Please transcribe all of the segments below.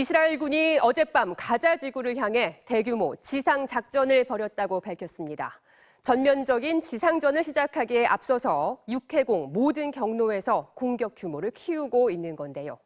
이스라엘군이 어젯밤 가자 지구를 향해 대규모 지상 작전을 벌였다고 밝혔습니다. 전면적인 지상전을 시작하기에 앞서서 육해공 모든 경로에서 공격 규모를 키우고 있는 건데요.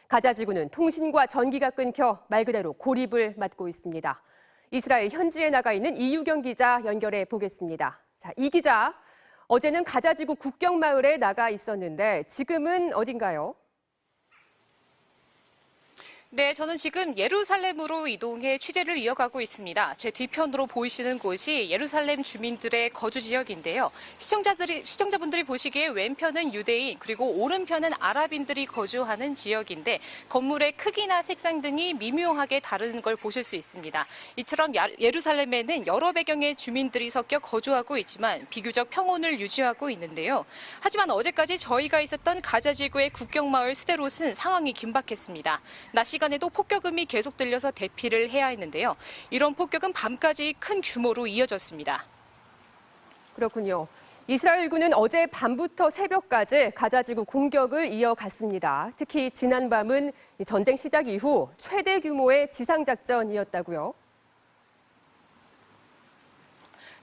가자 지구는 통신과 전기가 끊겨 말 그대로 고립을 맞고 있습니다. 이스라엘 현지에 나가 있는 이유경 기자 연결해 보겠습니다. 자, 이 기자, 어제는 가자 지구 국경 마을에 나가 있었는데 지금은 어딘가요? 네, 저는 지금 예루살렘으로 이동해 취재를 이어가고 있습니다. 제 뒤편으로 보이시는 곳이 예루살렘 주민들의 거주 지역인데요. 시청자분들이 보시기에 왼편은 유대인, 그리고 오른편은 아랍인들이 거주하는 지역인데 건물의 크기나 색상 등이 미묘하게 다른 걸 보실 수 있습니다. 이처럼 예루살렘에는 여러 배경의 주민들이 섞여 거주하고 있지만 비교적 평온을 유지하고 있는데요. 하지만 어제까지 저희가 있었던 가자지구의 국경마을 스데롯은 상황이 긴박했습니다. 낮 시간에도 폭격음이 계속 들려서 대피를 해야 했는데요. 이런 폭격은 밤까지 큰 규모로 이어졌습니다. 그렇군요. 이스라엘군은 어제 밤부터 새벽까지 가자지구 공격을 이어갔습니다. 특히 지난 밤은 전쟁 시작 이후 최대 규모의 지상작전이었다고요.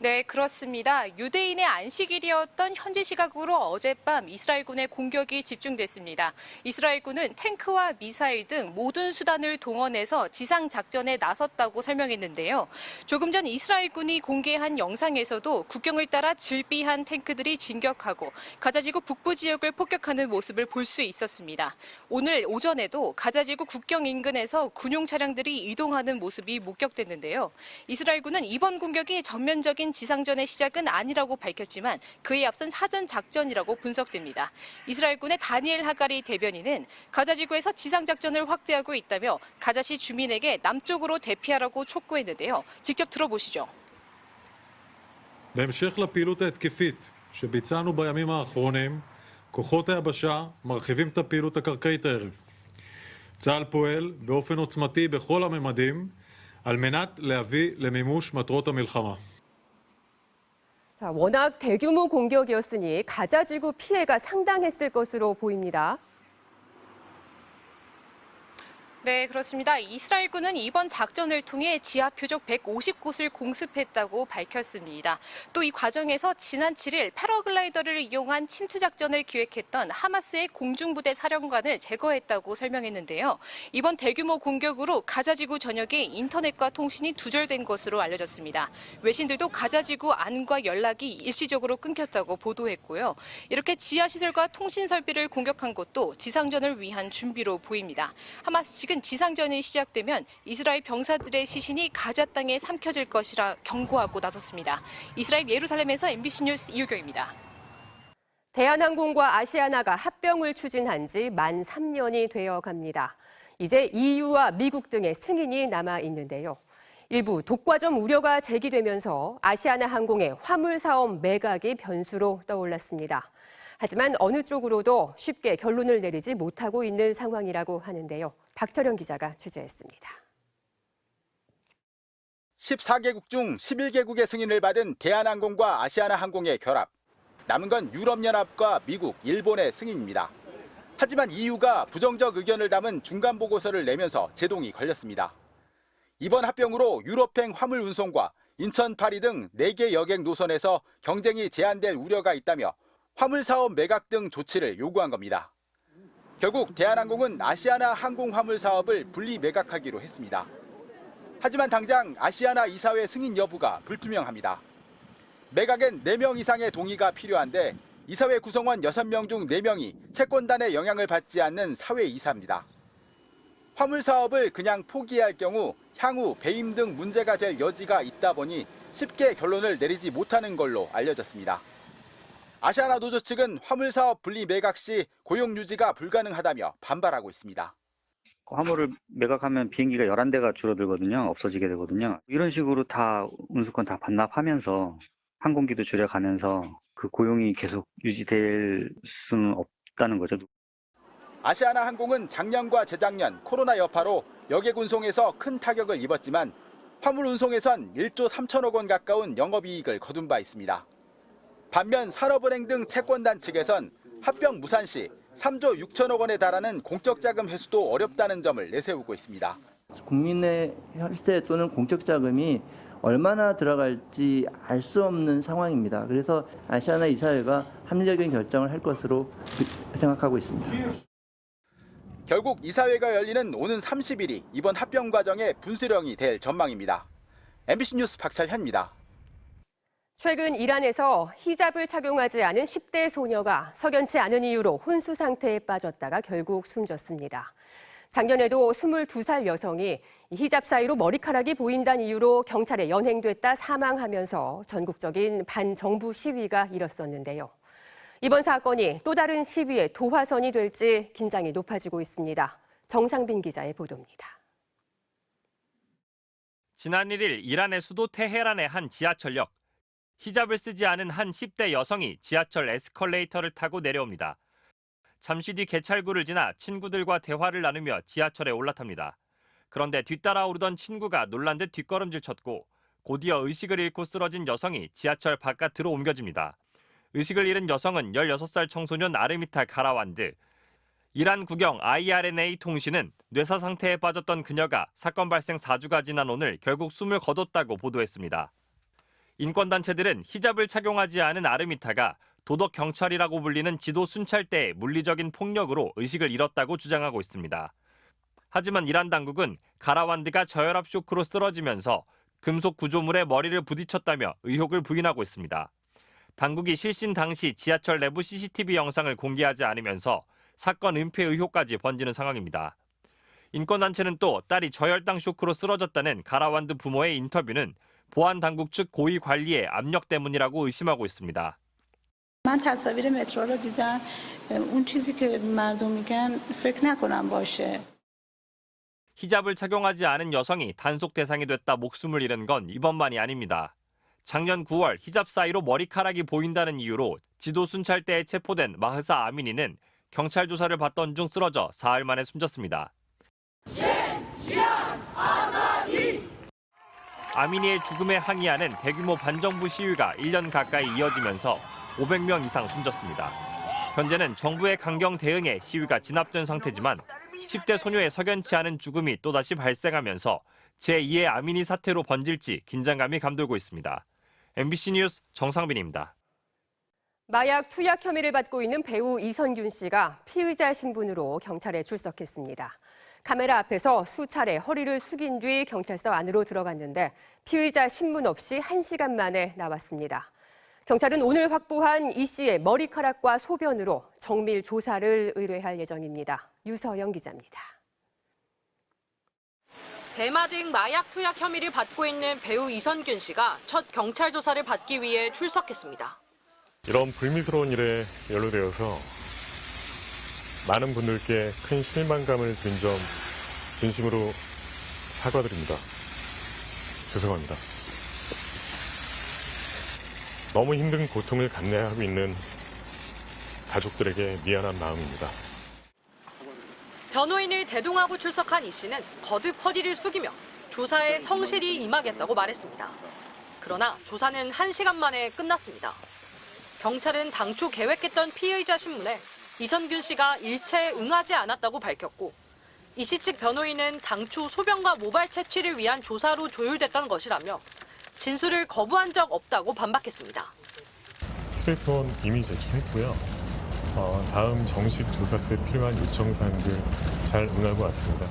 네, 그렇습니다. 유대인의 안식일이었던 현지 시각으로 어젯밤 이스라엘군의 공격이 집중됐습니다. 이스라엘군은 탱크와 미사일 등 모든 수단을 동원해서 지상작전에 나섰다고 설명했는데요. 조금 전 이스라엘군이 공개한 영상에서도 국경을 따라 질비한 탱크들이 진격하고 가자지구 북부 지역을 폭격하는 모습을 볼 수 있었습니다. 오늘 오전에도 가자지구 국경 인근에서 군용 차량들이 이동하는 모습이 목격됐는데요. 이스라엘군은 이번 공격이 전면적인 지상전의 시작은 아니라고 밝혔지만 그에 앞선 사전 작전이라고 분석됩니다. 이스라엘군의 다니엘 하가리 대변인은 가자지구에서 지상작전을 확대하고 있다며 가자시 주민에게 남쪽으로 대피하라고 촉구했는데요. 직접 들어보시죠. בהמשך לפעילות ההתקפית שביצענו בימים האחרונים, כוחות היבשה מרחיבים את הפעילות הקרקעית הערב. צה"ל פועל באופן עוצמתי בכל הממדים על מנת להביא למימוש מטרות המלחמה. 자, 워낙 대규모 공격이었으니 가자지구 피해가 상당했을 것으로 보입니다. 네, 그렇습니다. 이스라엘군은 이번 작전을 통해 지하 표적 150곳을 공습했다고 밝혔습니다. 또 이 과정에서 지난 7일 패러글라이더를 이용한 침투 작전을 기획했던 하마스의 공중부대 사령관을 제거했다고 설명했는데요. 이번 대규모 공격으로 가자지구 전역에 인터넷과 통신이 두절된 것으로 알려졌습니다. 외신들도 가자지구 안과 연락이 일시적으로 끊겼다고 보도했고요. 이렇게 지하시설과 통신 설비를 공격한 것도 지상전을 위한 준비로 보입니다. 하마스 측은 지상전이 시작되면 이스라엘 병사들의 시신이 가자 땅에 삼켜질 것이라 경고하고 나섰습니다. 이스라엘 예루살렘에서 MBC 뉴스 이유경입니다. 대한항공과 아시아나가 합병을 추진한 지 만 3년이 되어 갑니다. 이제 EU와 미국 등의 승인이 남아 있는데요. 일부 독과점 우려가 제기되면서 아시아나 항공의 화물 사업 매각이 변수로 떠올랐습니다. 하지만 어느 쪽으로도 쉽게 결론을 내리지 못하고 있는 상황이라고 하는데요. 박철영 기자가 취재했습니다. 14개국 중 11개국의 승인을 받은 대한항공과 아시아나항공의 결합. 남은 건 유럽연합과 미국, 일본의 승인입니다. 하지만 EU가 부정적 의견을 담은 중간 보고서를 내면서 제동이 걸렸습니다. 이번 합병으로 유럽행 화물 운송과 인천, 파리 등 4개 여객 노선에서 경쟁이 제한될 우려가 있다며 화물 사업 매각 등 조치를 요구한 겁니다. 결국 대한항공은 아시아나 항공 화물 사업을 분리 매각하기로 했습니다. 하지만 당장 아시아나 이사회 승인 여부가 불투명합니다. 매각엔 4명 이상의 동의가 필요한데 이사회 구성원 6명 중 4명이 채권단의 영향을 받지 않는 사회이사입니다. 화물 사업을 그냥 포기할 경우 향후 배임 등 문제가 될 여지가 있다 보니 쉽게 결론을 내리지 못하는 걸로 알려졌습니다. 아시아나 노조 측은 화물 사업 분리 매각 시 고용 유지가 불가능하다며 반발하고 있습니다. 화물을 매각하면 비행기가 11대가 줄어들거든요. 없어지게 되거든요. 이런 식으로 다 운수권 다 반납하면서 항공기도 줄여가면서 그 고용이 계속 유지될 수는 없다는 거죠. 아시아나 항공은 작년과 재작년 코로나 여파로 여객 운송에서 큰 타격을 입었지만 화물 운송에선 1조 3천억 원 가까운 영업이익을 거둔 바 있습니다. 반면 산업은행 등 채권단 측에선 합병 무산 시 3조 6천억 원에 달하는 공적 자금 회수도 어렵다는 점을 내세우고 있습니다. 국민의 혈세 또는 공적 자금이 얼마나 들어갈지 알 수 없는 상황입니다. 그래서 아시아나 이사회가 합리적인 결정을 할 것으로 생각하고 있습니다. 결국 이사회가 열리는 오는 30일이 이번 합병 과정의 분수령이 될 전망입니다. MBC 뉴스 박찬현입니다. 최근 이란에서 히잡을 착용하지 않은 10대 소녀가 석연치 않은 이유로 혼수 상태에 빠졌다가 결국 숨졌습니다. 작년에도 22살 여성이 히잡 사이로 머리카락이 보인다는 이유로 경찰에 연행됐다 사망하면서 전국적인 반정부 시위가 일었었는데요. 이번 사건이 또 다른 시위의 도화선이 될지 긴장이 높아지고 있습니다. 정상빈 기자의 보도입니다. 지난 1일 이란의 수도 테헤란의 한 지하철역. 히잡을 쓰지 않은 한 10대 여성이 지하철 에스컬레이터를 타고 내려옵니다. 잠시 뒤 개찰구를 지나 친구들과 대화를 나누며 지하철에 올라탑니다. 그런데 뒤따라 오르던 친구가 놀란 듯 뒷걸음질 쳤고 곧이어 의식을 잃고 쓰러진 여성이 지하철 바깥으로 옮겨집니다. 의식을 잃은 여성은 16살 청소년 아르미타 가라완드. 이란 국영 IRNA 통신은 뇌사 상태에 빠졌던 그녀가 사건 발생 4주가 지난 오늘 결국 숨을 거뒀다고 보도했습니다. 인권단체들은 히잡을 착용하지 않은 아르미타가 도덕 경찰이라고 불리는 지도 순찰대의 물리적인 폭력으로 의식을 잃었다고 주장하고 있습니다. 하지만 이란 당국은 가라완드가 저혈압 쇼크로 쓰러지면서 금속 구조물에 머리를 부딪혔다며 의혹을 부인하고 있습니다. 당국이 실신 당시 지하철 내부 CCTV 영상을 공개하지 않으면서 사건 은폐 의혹까지 번지는 상황입니다. 인권단체는 또 딸이 저혈당 쇼크로 쓰러졌다는 가라완드 부모의 인터뷰는 보안 당국 측 고위 관리의 압력 때문이라고 의심하고 있습니다. من تصاویر مترو رو دیدم اون چیزی که مردم میگن فکر نکنم باشه. 히잡을 착용하지 않은 여성이 단속 대상이 됐다 목숨을 잃은 건 이번만이 아닙니다. 작년 9월 히잡 사이로 머리카락이 보인다는 이유로 지도 순찰대에 체포된 마흐사 아미니는 경찰 조사를 받던 중 쓰러져 사흘 만에 숨졌습니다. 아미니의 죽음에 항의하는 대규모 반정부 시위가 1년 가까이 이어지면서 500명 이상 숨졌습니다. 현재는 정부의 강경 대응에 시위가 진압된 상태지만 10대 소녀의 석연치 않은 죽음이 또다시 발생하면서 제2의 아미니 사태로 번질지 긴장감이 감돌고 있습니다. MBC 뉴스 정상빈입니다. 마약 투약 혐의를 받고 있는 배우 이선균 씨가 피의자 신분으로 경찰에 출석했습니다. 카메라 앞에서 수차례 허리를 숙인 뒤 경찰서 안으로 들어갔는데 피의자 신문 없이 1시간 만에 나왔습니다. 경찰은 오늘 확보한 이 씨의 머리카락과 소변으로 정밀 조사를 의뢰할 예정입니다. 유서영 기자입니다. 대마 등 마약 투약 혐의를 받고 있는 배우 이선균 씨가 첫 경찰 조사를 받기 위해 출석했습니다. 이런 불미스러운 일에 연루되어서 많은 분들께 큰 실망감을 준 점 진심으로 사과드립니다. 죄송합니다. 너무 힘든 고통을 감내하고 있는 가족들에게 미안한 마음입니다. 변호인을 대동하고 출석한 이 씨는 거듭 허리를 숙이며 조사에 성실히 임하겠다고 말했습니다. 그러나 조사는 1시간 만에 끝났습니다. 경찰은 당초 계획했던 피의자 신문에 이선균 씨가 일체 응하지 않았다고 밝혔고 이 씨 측 변호인은 당초 소변과 모발 채취를 위한 조사로 조율됐던 것이라며 진술을 거부한 적 없다고 반박했습니다. 휴대폰 이미 제출했고요. 다음 정식 조사 때 필요한 요청 사항들 잘 응하고 왔습니다.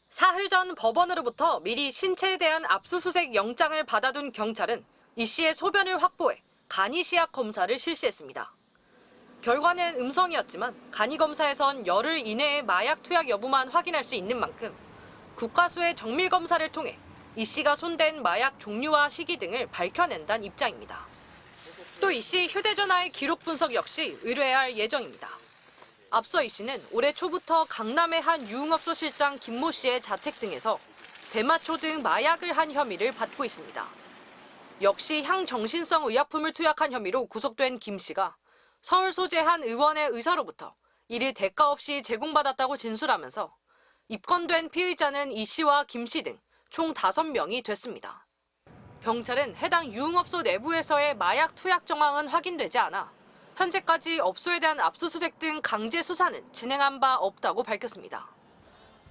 사흘 전 법원으로부터 미리 신체에 대한 압수수색 영장을 받아둔 경찰은 이 씨의 소변을 확보해 간이시약 검사를 실시했습니다. 결과는 음성이었지만 간이검사에선 열흘 이내에 마약 투약 여부만 확인할 수 있는 만큼 국가수의 정밀검사를 통해 이 씨가 손댄 마약 종류와 시기 등을 밝혀낸다는 입장입니다. 또 이 씨 휴대전화의 기록 분석 역시 의뢰할 예정입니다. 앞서 이 씨는 올해 초부터 강남의 한 유흥업소 실장 김모 씨의 자택 등에서 대마초 등 마약을 한 혐의를 받고 있습니다. 역시 향정신성 의약품을 투약한 혐의로 구속된 김 씨가 서울 소재 한 의원의 의사로부터 이를 대가 없이 제공받았다고 진술하면서 입건된 피의자는 이 씨와 김 씨 등 총 5명이 됐습니다. 경찰은 해당 유흥업소 내부에서의 마약 투약 정황은 확인되지 않아 현재까지 업소에 대한 압수수색 등 강제 수사는 진행한 바 없다고 밝혔습니다.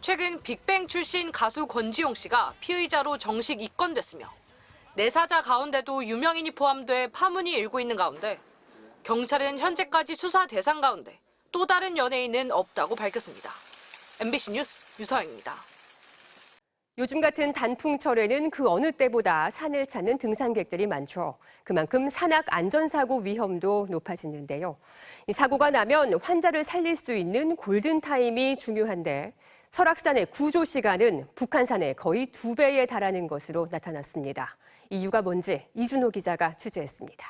최근 빅뱅 출신 가수 권지용 씨가 피의자로 정식 입건됐으며 내사자 가운데도 유명인이 포함돼 파문이 일고 있는 가운데 경찰은 현재까지 수사 대상 가운데 또 다른 연예인은 없다고 밝혔습니다. MBC 뉴스 유서영입니다. 요즘 같은 단풍철에는 그 어느 때보다 산을 찾는 등산객들이 많죠. 그만큼 산악 안전사고 위험도 높아지는데요. 이 사고가 나면 환자를 살릴 수 있는 골든타임이 중요한데 설악산의 구조 시간은 북한산의 거의 2배에 달하는 것으로 나타났습니다. 이유가 뭔지 이준호 기자가 취재했습니다.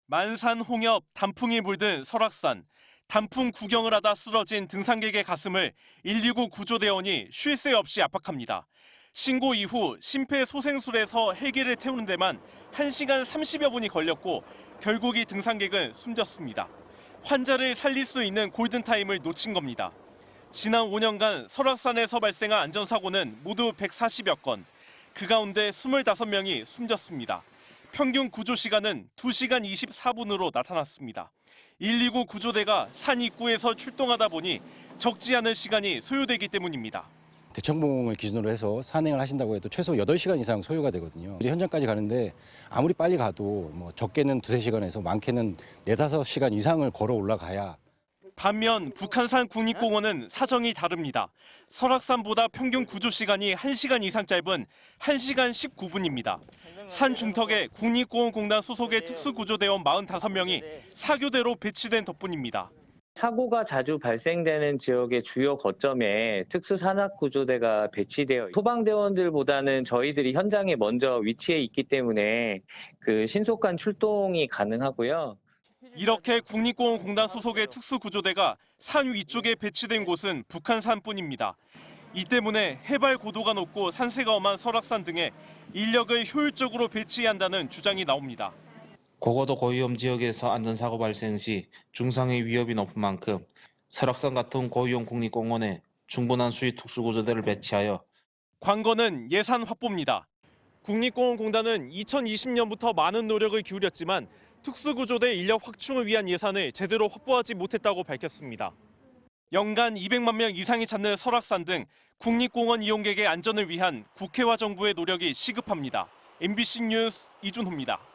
만산 홍엽, 단풍이 물든 설악산. 단풍 구경을 하다 쓰러진 등산객의 가슴을 119 구조대원이 쉴 새 없이 압박합니다. 신고 이후 심폐소생술에서 헬기를 태우는 데만 1시간 30여 분이 걸렸고 결국 이 등산객은 숨졌습니다. 환자를 살릴 수 있는 골든타임을 놓친 겁니다. 지난 5년간 설악산에서 발생한 안전사고는 모두 140여 건. 그 가운데 25명이 숨졌습니다. 평균 구조 시간은 2시간 24분으로 나타났습니다. 119 구조대가 산 입구에서 출동하다 보니 적지 않은 시간이 소요되기 때문입니다. 대청봉을 기준으로 해서 산행을 하신다고 해도 최소 8시간 이상 소요가 되거든요. 현장까지 가는데 아무리 빨리 가도 적게는 2-3시간에서 많게는 4-5시간 이상을 걸어 올라가야. 반면 북한산 국립공원은 사정이 다릅니다. 설악산보다 평균 구조 시간이 1시간 이상 짧은 1시간 19분입니다. 산 중턱에 국립공원공단 소속의 특수구조대원 45명이 사교대로 배치된 덕분입니다. 사고가 자주 발생되는 지역의 주요 거점에 특수산악구조대가 배치되어 소방대원들보다는 저희들이 현장에 먼저 위치해 있기 때문에 그 신속한 출동이 가능하고요. 이렇게 국립공원공단 소속의 특수구조대가 산 위쪽에 배치된 곳은 북한산뿐입니다. 이 때문에 해발 고도가 높고 산세가 엄한 설악산 등에 인력을 효율적으로 배치해야 한다는 주장이 나옵니다. 고고도 고위험 지역에서 안전사고 발생 시 중상의 위협이 높은 만큼 설악산 같은 고위험 국립공원에 충분한 수위 특수구조대를 배치하여 관건은 예산 확보입니다. 국립공원공단은 2020년부터 많은 노력을 기울였지만 특수구조대 인력 확충을 위한 예산을 제대로 확보하지 못했다고 밝혔습니다. 연간 200만 명 이상이 찾는 설악산 등 국립공원 이용객의 안전을 위한 국회와 정부의 노력이 시급합니다. MBC 뉴스 이준호입니다.